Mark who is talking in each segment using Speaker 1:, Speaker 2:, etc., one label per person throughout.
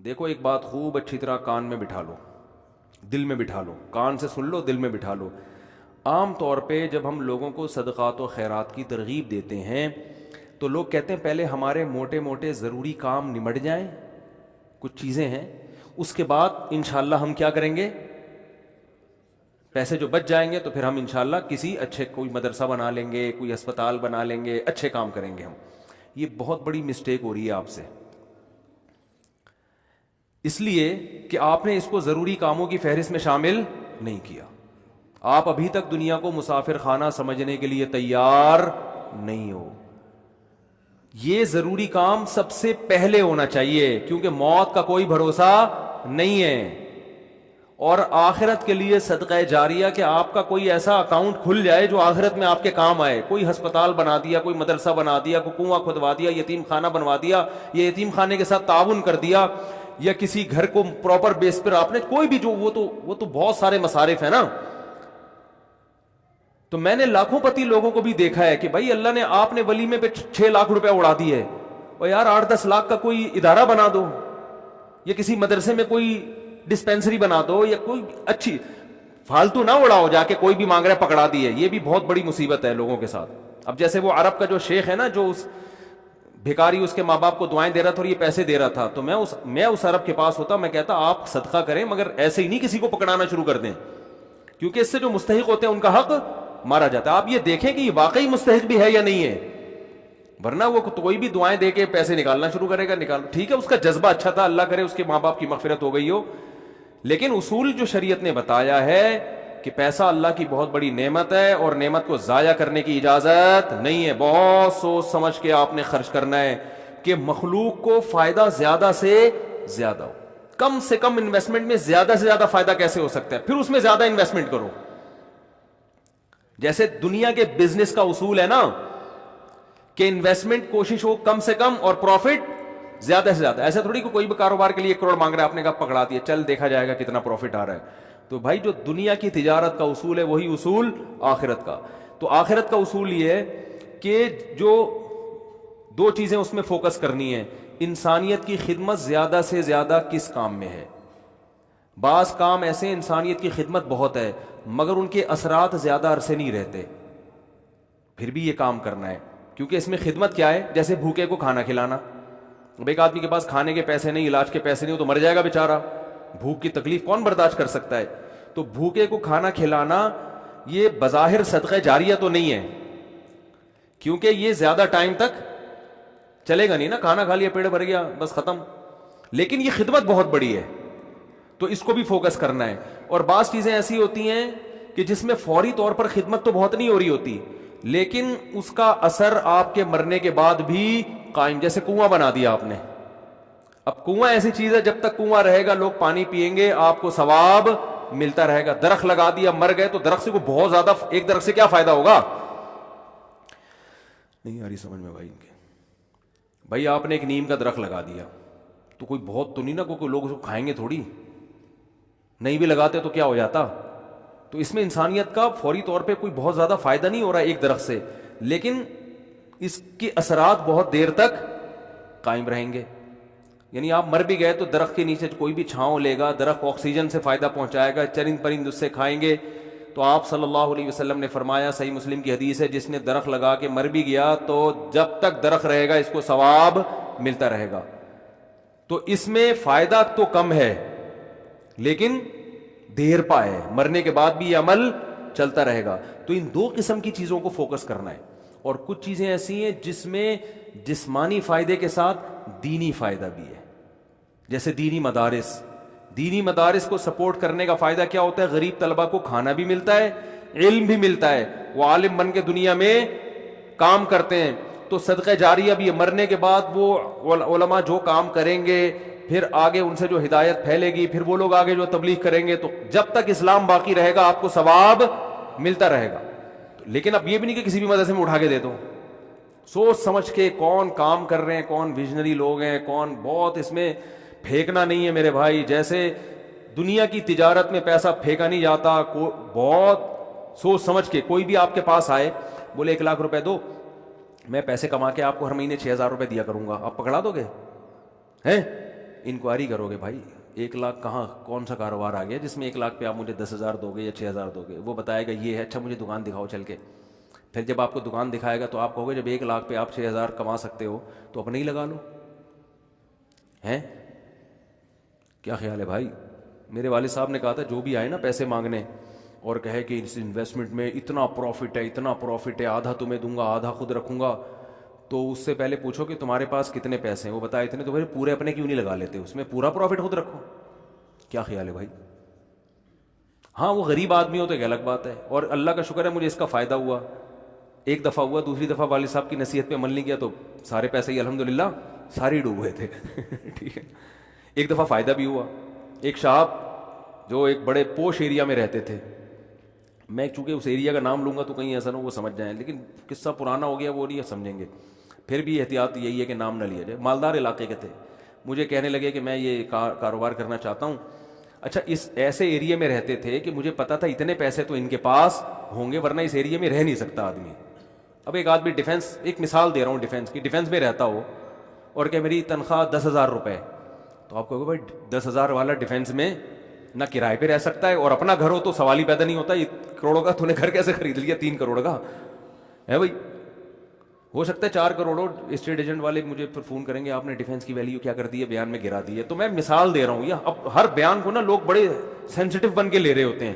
Speaker 1: دیکھو ایک بات خوب اچھی طرح کان میں بٹھا لو، دل میں بٹھا لو، کان سے سن لو، دل میں بٹھا لو. عام طور پہ جب ہم لوگوں کو صدقات و خیرات کی ترغیب دیتے ہیں تو لوگ کہتے ہیں پہلے ہمارے موٹے موٹے ضروری کام نمٹ جائیں، کچھ چیزیں ہیں، اس کے بعد انشاءاللہ ہم کیا کریں گے، پیسے جو بچ جائیں گے تو پھر ہم انشاءاللہ کسی اچھے کوئی مدرسہ بنا لیں گے، کوئی ہسپتال بنا لیں گے، اچھے کام کریں گے ہم. یہ بہت بڑی مسٹیک ہو رہی ہے آپ سے، اس لیے کہ آپ نے اس کو ضروری کاموں کی فہرست میں شامل نہیں کیا. آپ ابھی تک دنیا کو مسافر خانہ سمجھنے کے لیے تیار نہیں ہو. یہ ضروری کام سب سے پہلے ہونا چاہیے کیونکہ موت کا کوئی بھروسہ نہیں ہے. اور آخرت کے لیے صدقہ جاریہ کہ آپ کا کوئی ایسا اکاؤنٹ کھل جائے جو آخرت میں آپ کے کام آئے. کوئی ہسپتال بنا دیا، کوئی مدرسہ بنا دیا، کوئی کنواں کھدوا دیا، یتیم خانہ بنوا دیا، یا یتیم خانے کے ساتھ تعاون کر دیا، یا کسی گھر کو پراپر بیس پر آپ نے کوئی بھی جو وہ تو بہت سارے مصارف ہیں نا. تو میں نے لاکھوں پتی لوگوں کو بھی دیکھا ہے کہ بھائی اللہ نے آپ نے ولیمے پہ 6 لاکھ روپے اڑا دیے، اور یار 8-10 لاکھ کا کوئی ادارہ بنا دو، یا کسی مدرسے میں کوئی ڈسپینسری بنا دو، یا کوئی اچھی فالتو نہ اڑاؤ جا کے کوئی بھی مانگ رہا ہے پکڑا دیے. یہ بھی بہت بڑی مصیبت ہے لوگوں کے ساتھ. اب جیسے وہ عرب کا جو شیخ ہے نا، جو اس بھکاری اس کے ماں باپ کو دعائیں دے رہا تھا اور یہ پیسے دے رہا تھا، تو میں اس عرب کے پاس ہوتا، میں کہتا آپ صدقہ کریں مگر ایسے ہی نہیں کسی کو پکڑانا شروع کر دیں، کیونکہ اس سے جو مستحق ہوتے ہیں ان کا حق مارا جاتا ہے. آپ یہ دیکھیں کہ یہ واقعی مستحق بھی ہے یا نہیں ہے، ورنہ وہ کوئی بھی دعائیں دے کے پیسے نکالنا شروع کرے گا. ٹھیک ہے اس کا جذبہ اچھا تھا، اللہ کرے اس کے ماں باپ کی مغفرت ہو گئی ہو، لیکن اصول جو شریعت نے بتایا ہے کہ پیسہ اللہ کی بہت بڑی نعمت ہے اور نعمت کو ضائع کرنے کی اجازت نہیں ہے. بہت سوچ سمجھ کے آپ نے خرچ کرنا ہے کہ مخلوق کو فائدہ زیادہ سے زیادہ ہو. کم سے کم انویسٹمنٹ میں زیادہ سے زیادہ فائدہ کیسے ہو سکتا ہے، پھر اس میں زیادہ انویسٹمنٹ کرو. جیسے دنیا کے بزنس کا اصول ہے نا کہ انویسٹمنٹ کوشش ہو کم سے کم اور پروفٹ زیادہ سے زیادہ. ایسا تھوڑی کہ کوئی بھی کاروبار کے لیے 1 کروڑ مانگ رہا ہے، آپ نے کہا پکڑا دیا، چل دیکھا جائے گا کتنا پروفٹ آ رہا ہے. تو بھائی جو دنیا کی تجارت کا اصول ہے وہی اصول آخرت کا. تو آخرت کا اصول یہ ہے کہ جو 2 چیزیں اس میں فوکس کرنی ہے. انسانیت کی خدمت زیادہ سے زیادہ کس کام میں ہے. بعض کام ایسے انسانیت کی خدمت بہت ہے مگر ان کے اثرات زیادہ عرصے نہیں رہتے، پھر بھی یہ کام کرنا ہے کیونکہ اس میں خدمت کیا ہے. جیسے بھوکے کو کھانا کھلانا. اب ایک آدمی کے پاس کھانے کے پیسے نہیں، علاج کے پیسے نہیں، وہ تو مر جائے گا بیچارہ. بھوک کی تکلیف کون برداشت کر سکتا ہے. تو بھوکے کو کھانا کھلانا یہ بظاہر صدقہ جاریہ تو نہیں ہے کیونکہ یہ زیادہ ٹائم تک چلے گا نہیں نا. کھانا کھا لیا، پیڑ بھر گیا، بس ختم. لیکن یہ خدمت بہت بڑی ہے تو اس کو بھی فوکس کرنا ہے. اور بعض چیزیں ایسی ہوتی ہیں کہ جس میں فوری طور پر خدمت تو بہت نہیں ہو رہی ہوتی لیکن اس کا اثر آپ کے مرنے کے بعد بھی قائم. جیسے کنواں بنا دیا آپ نے. اب کنواں ایسی چیز ہے جب تک کنواں رہے گا لوگ پانی پیئیں گے، آپ کو ثواب ملتا رہے گا. درخت لگا دیا، مر گئے تو درخت سے کو بہت زیادہ، ایک درخت سے کیا فائدہ ہوگا. نہیں آ رہی سمجھ میں بھائی. بھائی آپ نے ایک نیم کا درخت لگا دیا تو کوئی بہت تو نہیں نا، کوئی لوگ اس کو کھائیں گے تھوڑی. نہیں بھی لگاتے تو کیا ہو جاتا. تو اس میں انسانیت کا فوری طور پہ کوئی بہت زیادہ فائدہ نہیں ہو رہا ایک درخت سے، لیکن اس کے اثرات بہت دیر تک قائم رہیں گے. یعنی آپ مر بھی گئے تو درخت کے نیچے کوئی بھی چھاؤں لے گا، درخت آکسیجن سے فائدہ پہنچائے گا، چرند پرند اس سے کھائیں گے. تو آپ صلی اللہ علیہ وسلم نے فرمایا، صحیح مسلم کی حدیث ہے، جس نے درخت لگا کے مر بھی گیا تو جب تک درخت رہے گا اس کو ثواب ملتا رہے گا. تو اس میں فائدہ تو کم ہے لیکن دیر پا ہے، مرنے کے بعد بھی یہ عمل چلتا رہے گا. تو ان 2 قسم کی چیزوں کو فوکس کرنا ہے. اور کچھ چیزیں ایسی ہیں جس میں جسمانی فائدے کے ساتھ دینی فائدہ بھی ہے. جیسے دینی مدارس. دینی مدارس کو سپورٹ کرنے کا فائدہ کیا ہوتا ہے؟ غریب طلبہ کو کھانا بھی ملتا ہے، علم بھی ملتا ہے، وہ عالم بن کے دنیا میں کام کرتے ہیں. تو صدقہ جاریہ بھی ہے. مرنے کے بعد وہ علماء جو کام کریں گے پھر آگے ان سے جو ہدایت پھیلے گی، پھر وہ لوگ آگے جو تبلیغ کریں گے، تو جب تک اسلام باقی رہے گا آپ کو ثواب ملتا رہے گا. لیکن اب یہ بھی نہیں کہ کسی بھی مدرسے میں اٹھا کے دے دو. سوچ سمجھ کے کون کام کر رہے ہیں، کون ویژنری لوگ ہیں، کون. بہت اس میں پھینکنا نہیں ہے میرے بھائی. جیسے دنیا کی تجارت میں پیسہ پھینکا نہیں جاتا. بہت سوچ سمجھ کے. کوئی بھی آپ کے پاس آئے بولے 1 لاکھ روپے دو، میں پیسے کما کے آپ کو ہر مہینے 6,000 روپے دیا کروں گا، آپ پکڑا دو گے ہیں؟ انکوائری کرو گے بھائی 1 لاکھ کہاں کون سا کاروبار آ گیا جس میں 1 لاکھ پہ آپ مجھے 10,000 دو گے یا 6,000 دو گے. وہ بتائے گا یہ ہے, اچھا مجھے دکان دکھاؤ چل کے. پھر جب آپ کو دکان دکھائے گا تو آپ کہو گے جب 1 لاکھ پہ آپ 6,000 کما سکتے ہو تو اپنے ہی لگا لو. ہیں کیا خیال ہے بھائی؟ میرے والد صاحب نے کہا تھا جو بھی آئے نا پیسے مانگنے اور کہے کہ اس انویسٹمنٹ میں اتنا پروفٹ ہے اتنا پروفٹ ہے, آدھا تمہیں دوں گا آدھا خود رکھوں گا, تو اس سے پہلے پوچھو کہ تمہارے پاس کتنے پیسے ہیں. وہ بتائے اتنے, تو پھر پورے اپنے کیوں نہیں لگا لیتے, اس میں پورا پروفٹ خود رکھو. کیا خیال ہے بھائی؟ ہاں وہ غریب آدمی ہو تو ایک الگ بات ہے, اور اللہ کا شکر ہے مجھے اس کا فائدہ ہوا. ایک دفعہ ہوا, دوسری دفعہ والد صاحب کی نصیحت پہ عمل نہیں کیا تو سارے پیسے ہی الحمدللہ سارے ڈوب گئے تھے. ٹھیک ہے. ایک دفعہ فائدہ بھی ہوا. ایک صاحب جو ایک بڑے پوش ایریا میں رہتے تھے, میں چونکہ اس ایریا کا نام لوں گا تو کہیں ایسا نہ وہ سمجھ جائیں, لیکن قصہ پرانا ہو گیا وہ نہیں سمجھیں گے, پھر بھی احتیاط یہی ہے کہ نام نہ لیا جائے. مالدار علاقے کے تھے. مجھے کہنے لگے کہ میں یہ کاروبار کرنا چاہتا ہوں. اچھا اس ایسے ایریا میں رہتے تھے کہ مجھے پتا تھا اتنے پیسے تو ان کے پاس ہوں گے ورنہ اس ایریا میں رہ نہیں سکتا آدمی. اب ایک آدمی ڈیفینس, ایک مثال دے رہا ہوں ڈیفینس کی, ڈیفینس میں رہتا ہو اور کہ میری تنخواہ 10,000 روپے, تو آپ کہو گے بھائی 10,000 والا ڈیفینس میں نہ کرائے پہ رہ سکتا ہے اور اپنا گھر ہو تو سوال ہی پیدا نہیں ہوتا, یہ کروڑوں کا تو نے گھر کیسے خرید لیا 3 کروڑ کا ہے بھائی. ہو سکتا ہے 4 کروڑ. اسٹیٹ ایجنٹ والے مجھے پھر فون کریں گے آپ نے ڈیفینس کی ویلیو کیا کر دی ہے, بیان میں گرا دی ہے. تو میں مثال دے رہا ہوں, یہ اب ہر بیان کو نا لوگ بڑے سینسٹیو بن کے لے رہے ہوتے ہیں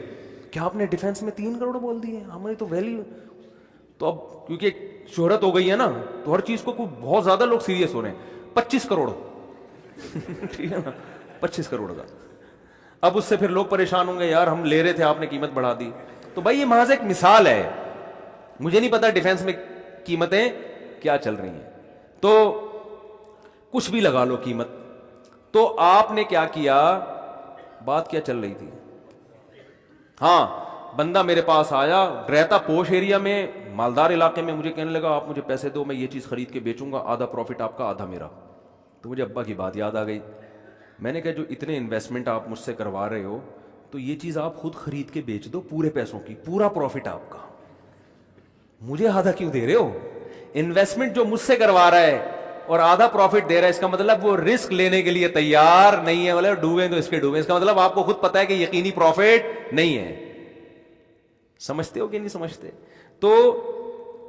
Speaker 1: کہ آپ نے ڈیفینس میں 3 کروڑ بول دی ہے, ہماری تو ویلیو. تو اب کیونکہ شہرت ہو گئی ہے نا تو ہر چیز کو بہت زیادہ لوگ سیریس ہو رہے ہیں. 25 کروڑ ٹھیک ہے نا, 25 کروڑ کا. اب اس سے پھر لوگ پریشان ہوں گے یار ہم لے رہے تھے آپ نے قیمت بڑھا دی. تو بھائی یہ محض ایک مثال ہے, مجھے نہیں پتا ڈیفینس میں قیمتیں کیا چل رہی ہیں, تو کچھ بھی لگا لو قیمت. تو آپ نے کیا کیا, بات کیا چل رہی تھی؟ ہاں بندہ میرے پاس آیا, رہتا پوش ایریا میں مالدار علاقے میں, مجھے کہنے لگا آپ مجھے پیسے دو میں یہ چیز خرید کے بیچوں گا, آدھا پروفٹ آپ کا آدھا میرا. تو مجھے ابا کی بات یاد آ گئی. میں نے کہا جو اتنے انویسٹمنٹ آپ مجھ سے کروا رہے ہو تو یہ چیز آپ خود خرید کے بیچ دو پورے پیسوں کی, پورا پروفٹ آپ کا, مجھے آدھا کیوں دے رہے ہو؟ انویسٹمنٹ جو مجھ سے کروا رہا ہے اور آدھا پروفٹ دے رہا ہے, اس کا مطلب وہ رسک لینے کے لیے تیار نہیں ہے. مطلب ڈوبیں تو اس کے ڈوبیں, اس کا مطلب آپ کو خود پتا ہے کہ یقینی پروفٹ نہیں ہے. سمجھتے ہو کہ نہیں سمجھتے؟ تو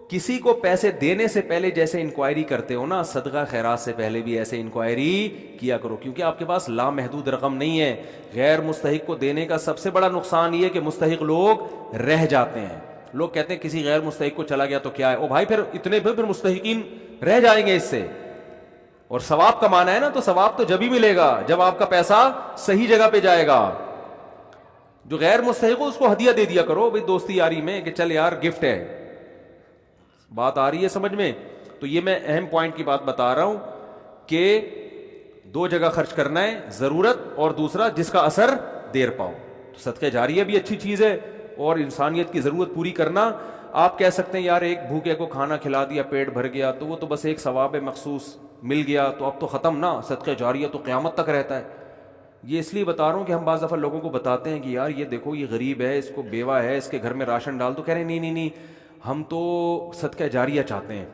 Speaker 1: کسی کو پیسے دینے سے پہلے جیسے انکوائری کرتے ہو نا, صدقہ خیرات سے پہلے بھی ایسے انکوائری کیا کرو, کیونکہ آپ کے پاس لامحدود رقم نہیں ہے. غیر مستحق کو دینے کا سب سے بڑا نقصان یہ ہے کہ مستحق لوگ رہ جاتے ہیں. لوگ کہتے ہیں کسی غیر مستحق کو چلا گیا تو کیا ہے, او بھائی پھر اتنے پھر مستحقین رہ جائیں گے اس سے, اور ثواب کمانا ہے نا, تو ثواب تو جب ہی ملے گا جب آپ کا پیسہ صحیح جگہ پہ جائے گا. جو غیر مستحق ہو اس کو ہدیہ دے دیا کرو بھائی دوستی یاری میں, کہ چل یار گفٹ ہے. بات آ رہی ہے سمجھ میں؟ تو یہ میں اہم پوائنٹ کی بات بتا رہا ہوں کہ 2 جگہ خرچ کرنا ہے, ضرورت اور دوسرا جس کا اثر دیر پاؤ. تو صدقہ جاریہ بھی اچھی چیز ہے اور انسانیت کی ضرورت پوری کرنا. آپ کہہ سکتے ہیں یار ایک بھوکے کو کھانا کھلا دیا پیٹ بھر گیا تو وہ تو بس ایک ثواب مخصوص مل گیا تو اب تو ختم نا, صدقہ جاریہ تو قیامت تک رہتا ہے. یہ اس لیے بتا رہا ہوں کہ ہم بعض دفعہ لوگوں کو بتاتے ہیں کہ یار یہ دیکھو یہ غریب ہے, اس کو بیوہ ہے, اس کے گھر میں راشن ڈال, تو کہہ رہے ہیں نہیں ہم تو صدقہ جاریہ چاہتے ہیں.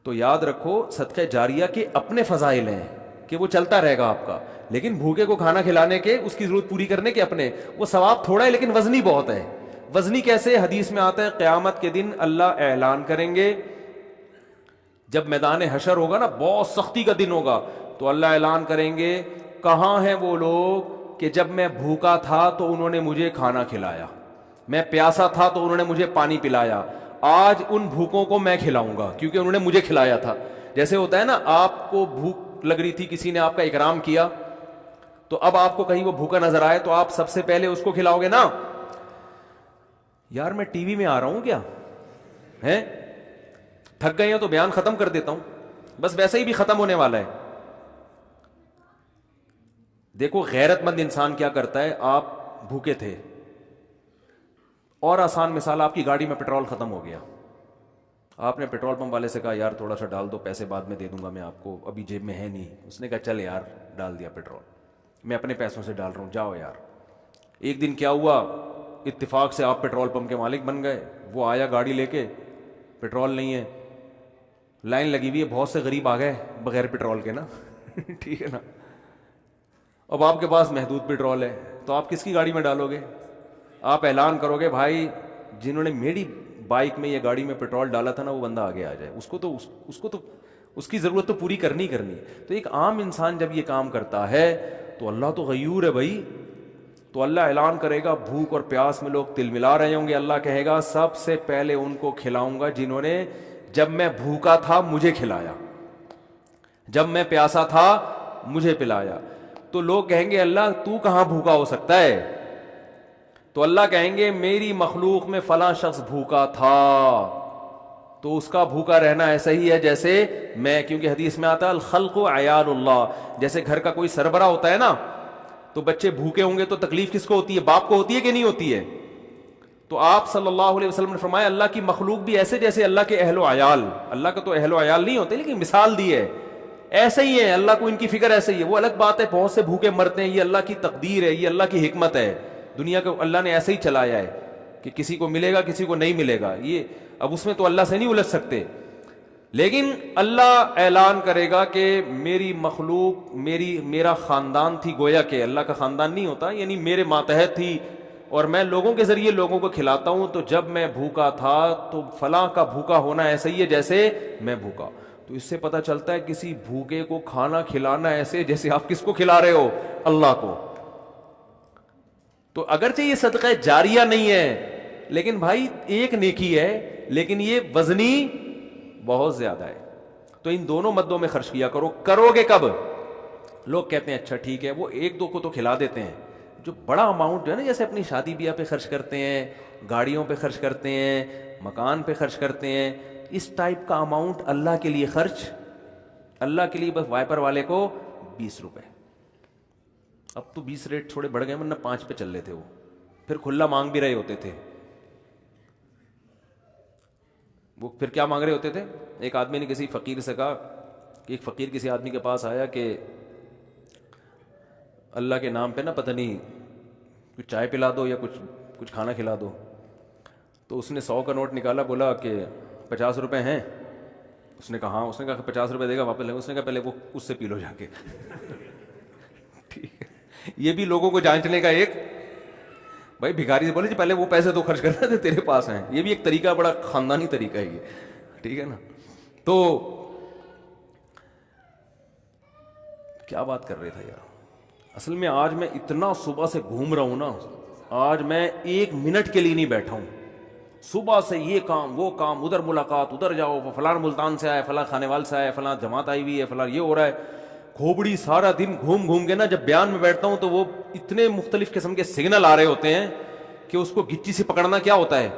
Speaker 1: تو یاد رکھو صدقہ جاریہ کے اپنے فضائل ہیں کہ وہ چلتا رہے گا آپ کا, لیکن بھوکے کو کھانا کھلانے کے, اس کی ضرورت پوری کرنے کے اپنے, وہ ثواب تھوڑا ہے لیکن وزنی بہت ہے. وزنی کیسے؟ حدیث میں آتا ہے قیامت کے دن اللہ اعلان کریں گے, جب میدان حشر ہوگا نا, بہت سختی کا دن ہوگا, تو اللہ اعلان کریں گے کہاں ہیں وہ لوگ کہ جب میں بھوکا تھا تو انہوں نے مجھے کھانا کھلایا, میں پیاسا تھا تو انہوں نے مجھے پانی پلایا, آج ان بھوکوں کو میں کھلاؤں گا کیونکہ انہوں نے مجھے کھلایا تھا. جیسے ہوتا ہے نا آپ کو بھوک لگ رہی تھی, کسی نے آپ کا اکرام کیا, تو اب آپ کو کہیں وہ بھوکا نظر آئے تو آپ سب سے پہلے اس کو کھلاؤ گے نا. یار میں ٹی وی میں آ رہا ہوں کیا ہے, تھک گئے ہیں تو بیان ختم کر دیتا ہوں, بس ویسے ہی بھی ختم ہونے والا ہے. دیکھو غیرت مند انسان کیا کرتا ہے, آپ بھوکے تھے اور آسان مثال, آپ کی گاڑی میں پیٹرول ختم ہو گیا, آپ نے پیٹرول پمپ والے سے کہا یار تھوڑا سا ڈال دو, پیسے بعد میں دے دوں گا میں آپ کو, ابھی جیب میں ہے نہیں. اس نے کہا چل یار ڈال دیا پیٹرول, میں اپنے پیسوں سے ڈال رہا ہوں, جاؤ یار. ایک دن کیا ہوا, اتفاق سے آپ پیٹرول پمپ کے مالک بن گئے. وہ آیا گاڑی لے کے, پیٹرول نہیں ہے, لائن لگی ہوئی ہے, بہت سے غریب آ گئے بغیر پیٹرول کے نا ٹھیک ہے نا. اب آپ کے پاس محدود پیٹرول ہے تو آپ کس کی گاڑی میں ڈالو گے؟ آپ اعلان کرو گے بھائی جنہوں نے میری بائک میں یا گاڑی میں پیٹرول ڈالا تھا نا وہ بندہ آگے آ جائے, اس کو تو اس کی ضرورت تو پوری کرنی. تو ایک عام انسان جب یہ کام کرتا ہے تو اللہ تو غیور ہے بھائی, تو اللہ اعلان کرے گا بھوک اور پیاس میں لوگ تل ملا رہے ہوں گے, اللہ کہے گا سب سے پہلے ان کو کھلاؤں گا جنہوں نے جب میں بھوکا تھا مجھے کھلایا, جب میں پیاسا تھا مجھے پلایا. تو لوگ کہیں گے اللہ تو کہاں بھوکا ہو سکتا ہے؟ تو اللہ کہیں گے میری مخلوق میں فلاں شخص بھوکا تھا تو اس کا بھوکا رہنا ایسا ہی ہے جیسے میں, کیونکہ حدیث میں آتا ہے الخلق عیال اللہ, جیسے گھر کا کوئی سربراہ ہوتا ہے نا تو بچے بھوکے ہوں گے تو تکلیف کس کو ہوتی ہے؟ باپ کو ہوتی ہے کہ نہیں ہوتی ہے؟ تو آپ صلی اللہ علیہ وسلم نے فرمایا اللہ کی مخلوق بھی ایسے جیسے اللہ کے اہل و عیال, اللہ کا تو اہل و عیال نہیں ہوتے لیکن مثال دی ہے, ایسے ہی ہے. اللہ کو ان کی فکر ایسے ہی ہے. وہ الگ بات ہے بہت سے بھوکے مرتے ہیں, یہ اللہ کی تقدیر ہے, یہ اللہ کی حکمت ہے, دنیا کو اللہ نے ایسے ہی چلایا ہے کہ کسی کو ملے گا کسی کو نہیں ملے گا. یہ اب اس میں تو اللہ سے نہیں الجھ سکتے, لیکن اللہ اعلان کرے گا کہ میری مخلوق میرا خاندان تھی, گویا کہ اللہ کا خاندان نہیں ہوتا, یعنی میرے ماتحت تھی اور میں لوگوں کے ذریعے لوگوں کو کھلاتا ہوں. تو جب میں بھوکا تھا تو فلاں کا بھوکا ہونا ایسا ہی ہے جیسے میں بھوکا. تو اس سے پتہ چلتا ہے کسی بھوکے کو کھانا کھلانا ایسے جیسے آپ کس کو کھلا رہے ہو؟ اللہ کو. تو اگرچہ یہ صدقہ جاریہ نہیں ہے لیکن بھائی ایک نیکی ہے, لیکن یہ وزنی بہت زیادہ ہے. تو ان دونوں مدوں میں خرچ کیا کرو. کرو گے کب؟ لوگ کہتے ہیں اچھا ٹھیک ہے, وہ ایک دو کو تو کھلا دیتے ہیں, جو بڑا اماؤنٹ جو ہے نا جیسے اپنی شادی بیاہ پہ خرچ کرتے ہیں, گاڑیوں پہ خرچ کرتے ہیں, مکان پہ خرچ کرتے ہیں, اس ٹائپ کا اماؤنٹ اللہ کے لیے خرچ, اللہ کے لیے بس وائپر والے کو 20 روپے. اب تو 20 ریٹ تھوڑے بڑھ گئے ورنہ 5 پہ چل رہے تھے, وہ پھر کھلا مانگ بھی رہے ہوتے تھے. وہ پھر کیا مانگ رہے ہوتے تھے؟ ایک آدمی نے کسی فقیر سے کہا کہ ایک فقیر کسی آدمی کے پاس آیا کہ اللہ کے نام پہ نا پتہ نہیں کچھ چائے پلا دو یا کچھ کھانا کھلا دو. تو اس نے 100 کا نوٹ نکالا, بولا کہ 50 روپے ہیں. اس نے کہا ہاں. اس نے کہا 50 روپے دے گا واپس لے گا. اس نے کہا پہلے وہ اس سے پی لو جا کے. ٹھیک ہے, یہ بھی لوگوں کو جانچنے کا ایک, بھائی بھکاری سے بولے جی پہلے وہ پیسے تو خرچ کرنا تھے تیرے پاس ہیں, یہ بھی ایک طریقہ, بڑا خاندانی طریقہ ہے یہ. ٹھیک ہے نا. تو کیا بات کر رہے تھا یار, اصل میں آج میں اتنا صبح سے گھوم رہا ہوں نا, آج میں 1 منٹ کے لیے نہیں بیٹھا ہوں. صبح سے یہ کام وہ کام, ادھر ملاقات, ادھر جاؤ, فلاں ملتان سے آئے, فلاں کھانے وال سے آئے, فلاں جماعت آئی ہوئی ہے, فلاں یہ ہو رہا ہے. کھوبڑی سارا دن گھوم کے نا جب بیان میں بیٹھتا ہوں تو وہ اتنے مختلف قسم کے سگنل آ رہے ہوتے ہیں کہ اس کو گچی سے پکڑنا کیا ہوتا ہے,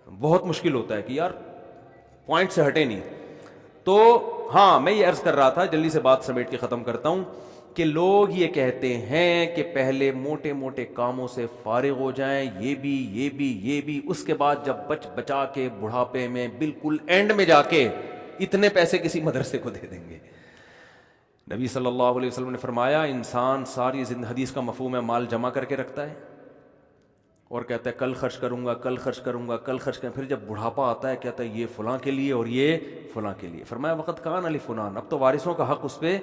Speaker 1: بہت مشکل ہوتا ہے کہ یار پوائنٹ سے ہٹے نہیں. تو ہاں میں یہ عرض کر رہا تھا, جلدی سے بات سمیٹ کے ختم کرتا ہوں, کہ لوگ یہ کہتے ہیں کہ پہلے موٹے موٹے کاموں سے فارغ ہو جائیں, یہ بھی, اس کے بعد جب بچا کے بڑھاپے میں بالکل اینڈ میں جا کے اتنے پیسے کسی مدرسے کو دے دیں گے. نبی صلی اللہ علیہ وسلم نے فرمایا انسان ساری زندگی, حدیث کا مفہوم ہے, مال جمع کر کے رکھتا ہے اور کہتا ہے کل خرچ کروں گا, کل خرچ کروں گا, کل خرچ کروں. پھر جب بڑھاپا آتا ہے کہتا ہے یہ فلاں کے لیے اور یہ فلاں کے لیے. فرمایا وقت کان علی فلان, اب تو وارثوں کا حق اس پہ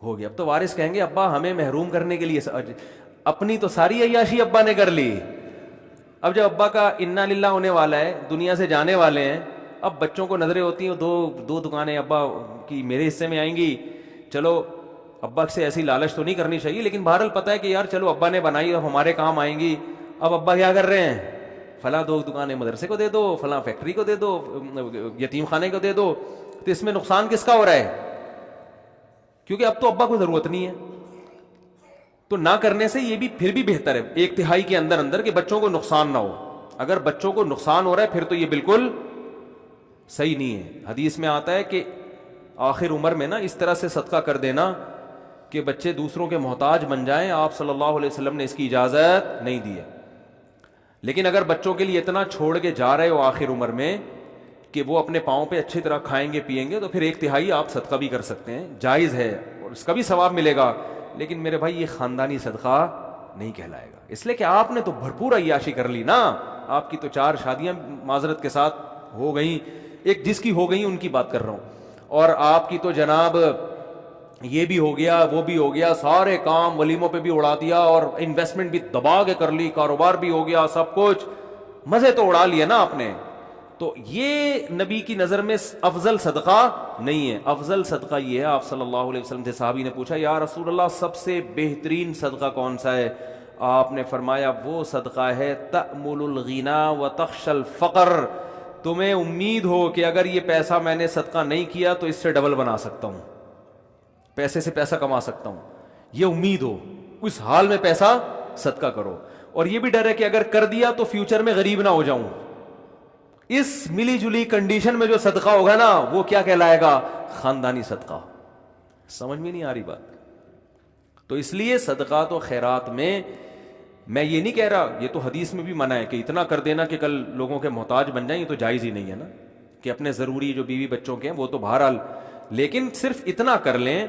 Speaker 1: ہو گیا. اب تو وارث کہیں گے ابا ہمیں محروم کرنے کے لیے, اپنی تو ساری عیاشی ابا نے کر لی. اب جب ابا کا انا للہ ہونے والا ہے, دنیا سے جانے والے ہیں, اب بچوں کو نظریں ہوتی ہیں دو دکانیں ابا کی میرے حصے میں آئیں گی. چلو ابا سے ایسی لالچ تو نہیں کرنی چاہیے, لیکن بہرحال پتہ ہے کہ یار چلو ابا نے بنائی, اب ہمارے کام آئیں گی. اب ابا کیا کر رہے ہیں, فلاں 2 دکانیں مدرسے کو دے دو, فلاں فیکٹری کو دے دو, یتیم خانے کو دے دو. تو اس میں نقصان کس کا ہو رہا ہے؟ کیونکہ اب تو ابا کو ضرورت نہیں ہے. تو نہ کرنے سے یہ بھی پھر بھی بہتر ہے 1/3 کے اندر کہ بچوں کو نقصان نہ ہو. اگر بچوں کو نقصان ہو رہا ہے پھر تو یہ بالکل صحیح نہیں ہے. حدیث میں آتا ہے کہ آخر عمر میں نا اس طرح سے صدقہ کر دینا کہ بچے دوسروں کے محتاج بن جائیں. آپ صلی اللہ علیہ وسلم نے اس کی اجازت نہیں دی ہے. لیکن اگر بچوں کے لیے اتنا چھوڑ کے جا رہے ہو آخر عمر میں کہ وہ اپنے پاؤں پہ اچھی طرح کھائیں گے پیئیں گے, تو پھر 1/3 آپ صدقہ بھی کر سکتے ہیں, جائز ہے اور اس کا بھی ثواب ملے گا. لیکن میرے بھائی یہ خاندانی صدقہ نہیں کہلائے گا, اس لیے کہ آپ نے تو بھرپور عیاشی کر لی نا. آپ کی تو 4 شادیاں معذرت کے ساتھ ہو گئیں, ایک جس کی ہو گئی ان کی بات کر رہا ہوں, اور آپ کی تو جناب یہ بھی ہو گیا وہ بھی ہو گیا, سارے کام ولیموں پہ بھی اڑا دیا, اور انویسٹمنٹ بھی دبا کے کر لی, کاروبار بھی ہو گیا, سب کچھ مزے تو اڑا لیے نا آپ نے. تو یہ نبی کی نظر میں افضل صدقہ نہیں ہے. افضل صدقہ یہ ہے, آپ صلی اللہ علیہ وسلم سے صحابی نے پوچھا یا رسول اللہ سب سے بہترین صدقہ کون سا ہے؟ آپ نے فرمایا وہ صدقہ ہے تأمل الغنا وتخشى الفقر, تمہیں امید ہو کہ اگر یہ پیسہ میں نے صدقہ نہیں کیا تو اس سے ڈبل بنا سکتا ہوں, پیسے سے پیسہ کما سکتا ہوں, یہ امید ہو, اس حال میں پیسہ صدقہ کرو. اور یہ بھی ڈر ہے کہ اگر کر دیا تو فیوچر میں غریب نہ ہو جاؤں. اس ملی جلی کنڈیشن میں جو صدقہ ہوگا نا وہ کیا کہلائے گا؟ خاندانی صدقہ. سمجھ میں نہیں آ رہی بات؟ تو اس لیے صدقات و خیرات میں یہ نہیں کہہ رہا, یہ تو حدیث میں بھی منع ہے کہ اتنا کر دینا کہ کل لوگوں کے محتاج بن جائیں, یہ تو جائز ہی نہیں ہے نا, کہ اپنے ضروری جو بیوی بچوں کے ہیں وہ تو بہرحال, لیکن صرف اتنا کر لیں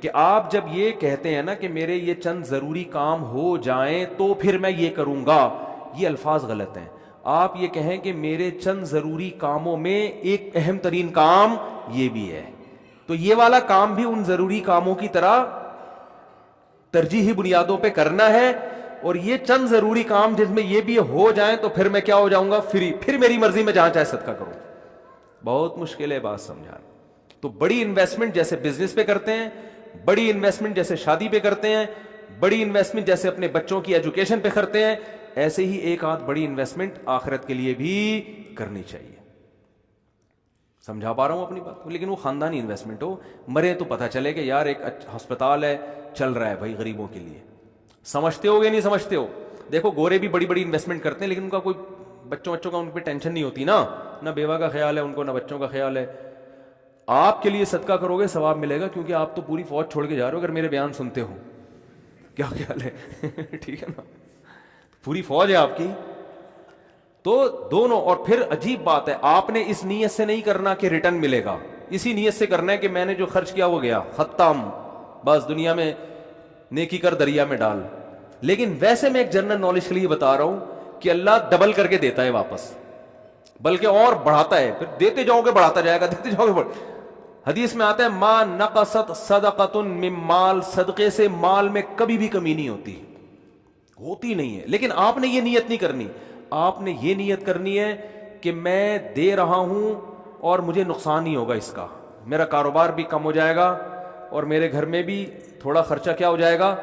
Speaker 1: کہ آپ جب یہ کہتے ہیں نا کہ میرے یہ چند ضروری کام ہو جائیں تو پھر میں یہ کروں گا, یہ الفاظ غلط ہیں. آپ یہ کہیں کہ میرے چند ضروری کاموں میں ایک اہم ترین کام یہ بھی ہے, تو یہ والا کام بھی ان ضروری کاموں کی طرح ترجیحی بنیادوں پہ کرنا ہے, اور یہ چند ضروری کام جس میں یہ بھی ہو جائیں تو پھر میں کیا ہو جاؤں گا؟ فری, پھر میری مرضی میں جہاں چاہے صدقہ کروں. بہت مشکل ہے بات سمجھانا. تو بڑی انویسٹمنٹ جیسے بزنس پہ کرتے ہیں, بڑی انویسٹمنٹ جیسے شادی پہ کرتے ہیں, بڑی انویسٹمنٹ جیسے اپنے بچوں کی ایجوکیشن پہ کرتے ہیں, ایسے ہی ایک آدھ بڑی انویسٹمنٹ آخرت کے لیے بھی کرنی چاہیے. سمجھا پا رہا ہوں اپنی بات کو؟ لیکن وہ خاندانی انویسٹمنٹ ہو, مرے تو پتہ چلے کہ یار ایک ہسپتال ہے چل رہا ہے بھائی غریبوں کے لیے. سمجھتے ہو یا نہیں سمجھتے ہو؟ دیکھو گورے بھی بڑی بڑی انویسٹمنٹ کرتے ہیں لیکن ان کا کوئی بچوں کا ان پہ ٹینشن نہیں ہوتی نا, نہ بیوہ کا خیال ہے ان کو, نہ بچوں کا خیال ہے. آپ کے لیے صدقہ کرو گے ثواب ملے گا, کیونکہ آپ تو پوری فوج چھوڑ کے جا رہے ہو اگر میرے بیان سنتے ہو. کیا خیال ہے؟ ٹھیک ہے نا, پوری فوج ہے آپ کی. تو دونوں, اور پھر عجیب بات ہے آپ نے اس نیت سے نہیں کرنا کہ ریٹرن ملے گا, اسی نیت سے کرنا ہے کہ میں نے جو خرچ کیا وہ گیا, ختم, بس دنیا میں نیکی کر دریا میں ڈال. لیکن ویسے میں ایک جنرل نالج کے لیے بتا رہا ہوں کہ اللہ ڈبل کر کے دیتا ہے واپس, بلکہ اور بڑھاتا ہے, پھر دیتے جاؤ گے بڑھاتا جائے گا, دیتے جاؤ گے. حدیث میں آتا ہے ما نقصت صدقۃ من مال, صدقے سے مال میں کبھی بھی کمی نہیں ہوتی نہیں ہے. لیکن آپ نے یہ نیت نہیں کرنی, آپ نے یہ نیت کرنی ہے کہ میں دے رہا ہوں اور مجھے نقصان نہیں ہوگا اس کا, میرا کاروبار بھی کم ہو جائے گا اور میرے گھر میں بھی تھوڑا خرچہ کیا ہو جائے گا.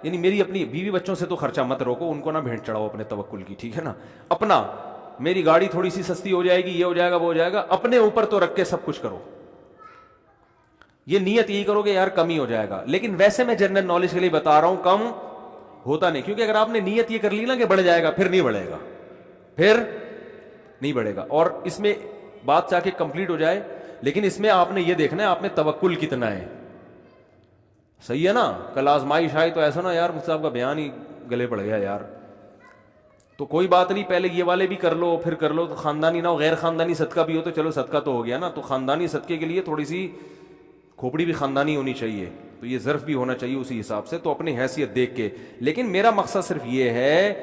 Speaker 1: یعنی میری اپنی بیوی بچوں سے تو خرچہ مت روکو, ان کو نہ بھیڑ چڑھاؤ اپنے توکل کی, ٹھیک ہے نا. اپنا, میری گاڑی تھوڑی سی سستی ہو جائے گی, یہ ہو جائے گا وہ ہو جائے گا, اپنے اوپر تو رکھ کے سب کچھ کرو. یہ نیت یہی کرو کہ یار کم ہی ہو جائے گا. لیکن ویسے میں جنرل نالج کے لیے بتا رہا ہوں کم ہوتا نہیں, کیونکہ اگر آپ نے نیت یہ کر لی نا کہ بڑھ جائے گا, پھر نہیں بڑھے گا, پھر نہیں بڑھے گا. اور اس میں بات چاہ کے کمپلیٹ ہو جائے, لیکن اس میں آپ نے یہ دیکھنا ہے آپ میں توکل کتنا ہے. صحیح ہے نا. کل آزمائش آئی تو ایسا نا یار مجھ سے آپ کا بیان ہی گلے پڑ گیا یار, تو کوئی بات نہیں, پہلے یہ والے بھی کر لو پھر کر لو, تو خاندانی نہ ہو, غیر خاندانی صدقہ بھی ہو تو چلو صدقہ تو ہو گیا نا. تو خاندانی صدقے کے لیے تھوڑی سی کھوپڑی بھی خاندانی ہونی چاہیے, تو یہ ظرف بھی ہونا چاہیے اسی حساب سے, تو اپنی حیثیت دیکھ کے. لیکن میرا مقصد صرف یہ ہے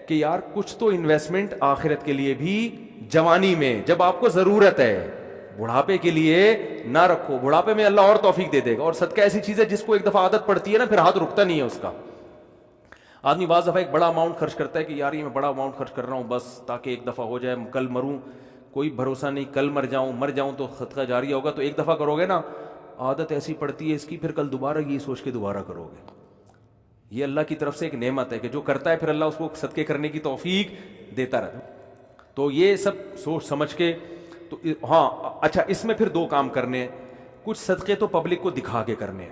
Speaker 1: کہ یار کچھ تو انویسٹمنٹ آخرت کے لیے بھی جوانی میں جب آپ کو ضرورت ہے, بڑھاپے کے لیے نہ رکھو. بڑھاپے میں اللہ اور توفیق دے دے گا. اور صدقہ ایسی چیز ہے جس کو ایک دفعہ عادت پڑتی ہے نا, پھر ہاتھ رکتا نہیں ہے اس کا. آدمی بعض دفعہ ایک بڑا اماؤنٹ خرچ کرتا ہے کہ یار یہ میں بڑا اماؤنٹ خرچ کر رہا ہوں بس تاکہ ایک دفعہ ہو جائے, کل مروں کوئی بھروسہ نہیں, کل مر جاؤں تو صدقہ جاریہ ہوگا. تو ایک دفعہ کرو گے نا, عادت ایسی پڑتی ہے اس کی, پھر کل دوبارہ یہ سوچ کے دوبارہ کرو گے. یہ اللہ کی طرف سے ایک نعمت ہے کہ جو کرتا ہے پھر اللہ اس کو صدقے کرنے کی توفیق دیتا رہتا. تو یہ سب سوچ سمجھ کے. تو ہاں اچھا, اس میں پھر دو کام کرنے ہیں. کچھ صدقے تو پبلک کو دکھا کے کرنے ہیں,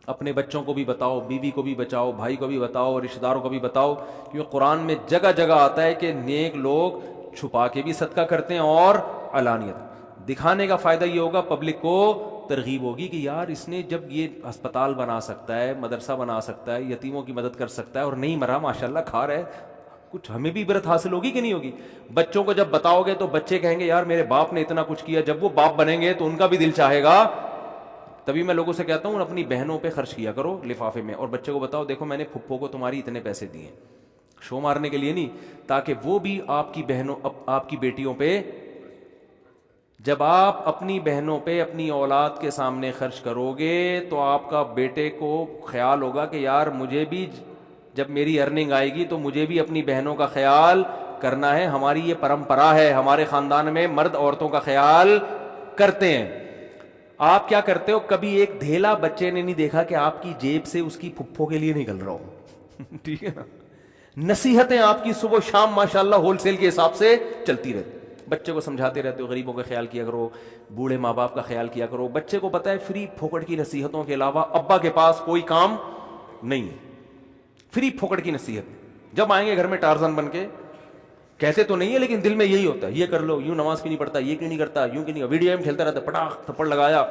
Speaker 1: اپنے بچوں کو بھی بتاؤ, بیوی کو بھی بچاؤ, بھائی کو بھی بتاؤ, رشتہ داروں کو بھی بتاؤ, کیونکہ قرآن میں جگہ جگہ آتا ہے کہ نیک لوگ چھپا کے بھی صدقہ کرتے ہیں اور علانیت. دکھانے کا فائدہ یہ ہوگا, پبلک کو ترغیب ہوگی کہ یار اس نے جب یہ ہسپتال بنا سکتا ہے, مدرسہ بنا سکتا ہے, یتیموں کی مدد کر سکتا ہے اور نہیں مرا, ماشاءاللہ کھا رہا ہے, کچھ ہمیں بھی عبرت حاصل ہوگی کہ نہیں ہوگی. بچوں کو جب بتاؤ گے تو بچے کہیں گے یار میرے باپ نے اتنا کچھ کیا, جب وہ باپ بنیں گے تو ان کا بھی دل چاہے گا. تبھی میں لوگوں سے کہتا ہوں اپنی بہنوں پہ خرچ کیا کرو لفافے میں, اور بچے کو بتاؤ دیکھو میں نے پھپھو کو تمہاری اتنے پیسے دیے, شو مارنے کے لیے نہیں, تاکہ وہ بھی آپ کی بہنوں آپ کی بیٹیوں پہ جب آپ اپنی بہنوں پہ اپنی اولاد کے سامنے خرچ کرو گے تو آپ کا بیٹے کو خیال ہوگا کہ یار مجھے بھی جب میری ارننگ آئے گی تو مجھے بھی اپنی بہنوں کا خیال کرنا ہے. ہماری یہ پرمپرا ہے, ہمارے خاندان میں مرد عورتوں کا خیال کرتے ہیں. آپ کیا کرتے ہو؟ کبھی ایک دھیلا بچے نے نہیں دیکھا کہ آپ کی جیب سے اس کی پھپھو کے لیے نکل رہا ہو. ٹھیک ہے نا. نصیحتیں آپ کی صبح شام ماشاءاللہ ہول سیل کے حساب سے چلتی رہتی. بچے کو سمجھاتے رہتے ہو غریبوں کا خیال کیا کرو, بوڑھے ماں باپ کا خیال کیا کرو. بچے کو پتا ہے فری پھوکٹ کی نصیحتوں کے علاوہ ابا کے پاس کوئی کام نہیں. فری پھوکٹ کی نصیحت. جب آئیں گے گھر میں ٹارزن بن کے, کہتے تو نہیں ہے لیکن دل میں یہی ہوتا ہے, یہ کر لو, یوں نماز کیوں نہیں پڑھتا, یہ کیوں نہیں کرتا, یوں کیوں نہیں, ویڈیو گیم کھیلتا رہتا, پٹاخ تھپڑ لگایا,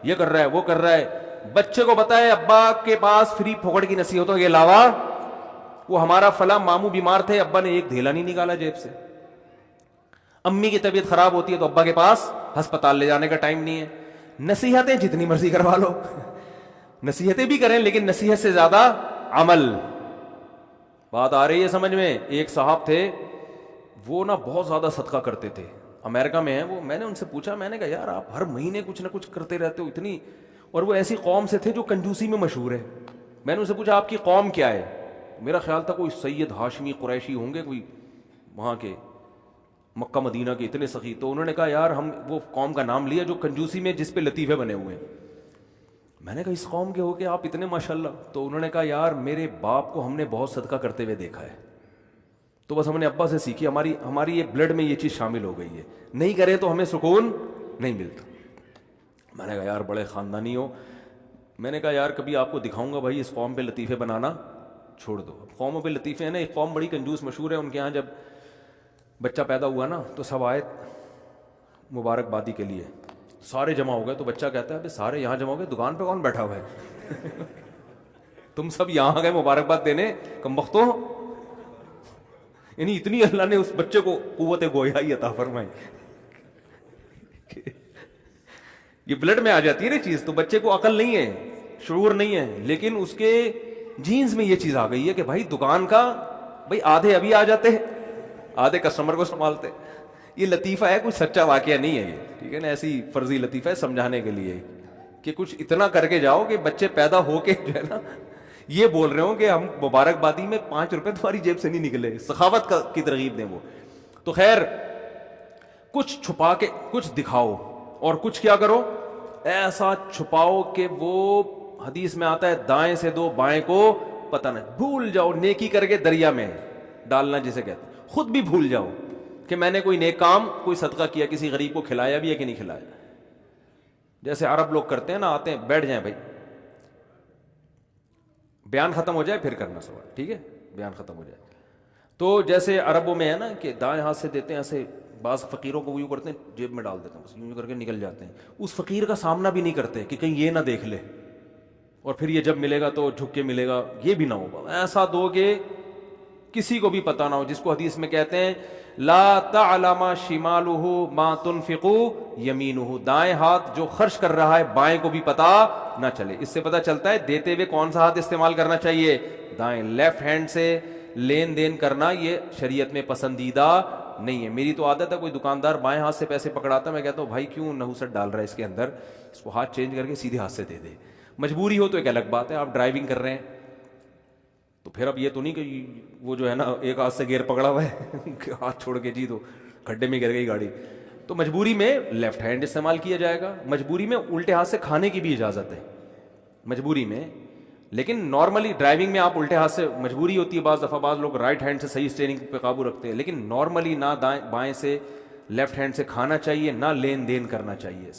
Speaker 1: یہ کر رہا ہے وہ کر رہا ہے. بچے کو پتا ہے ابا کے پاس فری پھوکٹ کی نصیحتوں کے علاوہ, وہ ہمارا فلاں ماموں بیمار تھے, ابا نے ایک دھیلا نہیں نکالا جیب سے. امی کی طبیعت خراب ہوتی ہے تو ابا کے پاس ہسپتال لے جانے کا ٹائم نہیں ہے. نصیحتیں جتنی مرضی کروا لو, نصیحتیں بھی کریں لیکن نصیحت سے زیادہ عمل. بات آ رہی ہے سمجھ میں؟ ایک صاحب تھے, وہ نا بہت زیادہ صدقہ کرتے تھے, امریکہ میں ہیں وہ. میں نے ان سے پوچھا, میں نے کہا یار آپ ہر مہینے کچھ نہ کچھ کرتے رہتے ہو اتنی, اور وہ ایسی قوم سے تھے جو کنجوسی میں مشہور ہے. میں نے ان سے پوچھا آپ کی قوم کیا ہے؟ میرا خیال تھا کوئی سید ہاشمی قریشی ہوں گے, کوئی وہاں کے مکہ مدینہ کے اتنے سخی. تو انہوں نے کہا یار ہم وہ قوم کا نام لیا جو کنجوسی میں جس پہ لطیفے بنے ہوئے ہیں. میں نے کہا اس قوم کے ہو کے آپ اتنے ماشاءاللہ؟ تو انہوں نے کہا یار میرے باپ کو ہم نے بہت صدقہ کرتے ہوئے دیکھا ہے, تو بس ہم نے ابا سے سیکھی, ہماری یہ بلڈ میں یہ چیز شامل ہو گئی ہے, نہیں کرے تو ہمیں سکون نہیں ملتا. میں نے کہا یار بڑے خاندانی ہو. میں نے کہا یار کبھی آپ کو دکھاؤں گا بھائی اس قوم پہ لطیفے بنانا چھوڑ دو. قوموں پہ لطیفے ہیں نا, ایک قوم بڑی کنجوس مشہور ہے, ان کے ہاں جب بچہ پیدا ہوا نا تو سب آئے مبارکبادی کے لیے, سارے جمع ہو گئے. تو بچہ کہتا ہے سارے یہاں جمع ہو گئے, دکان پہ کون بیٹھا ہوا ہے؟ تم سب یہاں گئے مبارکباد دینے کمبختوں. یعنی اتنی اللہ نے اس بچے کو قوت گویائی عطا فرمائی, یہ بلڈ میں آ جاتی ہے نا چیز. تو بچے کو عقل نہیں ہے, شعور نہیں ہے, لیکن اس کے جینز میں یہ چیز آ گئی ہے کہ بھائی دکان کا بھائی آدھے ابھی آ جاتے ہیں, آدھے کسٹمر کو سنبھالتے. یہ لطیفہ ہے, کوئی سچا واقعہ نہیں ہے یہ, ٹھیک ہے نا, ایسی فرضی لطیفہ ہے سمجھانے کے لیے کہ کچھ اتنا کر کے جاؤ کہ بچے پیدا ہو کے جو ہے نا یہ بول رہے ہوں کہ ہم مبارکبادی میں 5 روپے تمہاری جیب سے نہیں نکلے. سخاوت کی ترغیب دیں وہ. تو خیر کچھ چھپا کے کچھ دکھاؤ, اور کچھ کیا کرو ایسا چھپاؤ کہ وہ حدیث میں آتا ہے دائیں سے دو بائیں کو پتہ نہ, بھول جاؤ. نیکی کر کے دریا میں ڈالنا جسے کہتے ہیں, خود بھی بھول جاؤ کہ میں نے کوئی نیک کام کوئی صدقہ کیا, کسی غریب کو کھلایا بھی ہے کہ نہیں کھلایا. جیسے عرب لوگ کرتے ہیں نا, آتے ہیں بیٹھ جائیں بھائی, بیان ختم ہو جائے پھر کرنا سوال, ٹھیک ہے, بیان ختم ہو جائے. تو جیسے عربوں میں ہے نا کہ دائیں ہاتھ سے دیتے ہیں ایسے, بعض فقیروں کو وہ یوں کرتے ہیں جیب میں ڈال دیتے ہیں, بس یوں کر کے نکل جاتے ہیں. اس فقیر کا سامنا بھی نہیں کرتے کہ کہیں یہ نہ دیکھ لے, اور پھر یہ جب ملے گا تو جھک کے ملے گا, یہ بھی نہ ہوگا. ایسا دو کہ کسی کو بھی پتہ نہ ہو, جس کو حدیث میں کہتے ہیں لا تعلم شمالہ ما تنفق یمینہ, دائیں ہاتھ جو خرچ کر رہا ہے بائیں کو بھی پتہ نہ چلے. اس سے پتہ چلتا ہے دیتے ہوئے کون سا ہاتھ استعمال کرنا چاہیے, دائیں. لیفٹ ہینڈ سے لین دین کرنا یہ شریعت میں پسندیدہ نہیں ہے. میری تو عادت ہے, کوئی دکاندار بائیں ہاتھ سے پیسے پکڑاتا ہے, میں کہتا ہوں بھائی کیوں نحوست ڈال رہا ہے اس کے اندر, اس کو ہاتھ چینج کر کے سیدھے ہاتھ سے دے دے. مجبوری ہو تو ایک الگ بات ہے, آپ ڈرائیونگ کر رہے ہیں تو پھر اب یہ تو نہیں کہ وہ جو ہے نا ایک ہاتھ سے گیئر پکڑا ہوا ہے ہاتھ چھوڑ کے جی تو کھڈے میں گر گئی گاڑی. تو مجبوری میں لیفٹ ہینڈ استعمال کیا جائے گا. مجبوری میں الٹے ہاتھ سے کھانے کی بھی اجازت ہے مجبوری میں, لیکن نارملی ڈرائیونگ میں آپ الٹے ہاتھ سے مجبوری ہوتی ہے. بعض دفعہ بعض لوگ رائٹ ہینڈ سے صحیح اسٹیئرنگ پہ قابو رکھتے ہیں, لیکن نارملی نہ دائیں بائیں سے لیفٹ ہینڈ سے کھانا چاہیے, نہ لین دین کرنا چاہیے.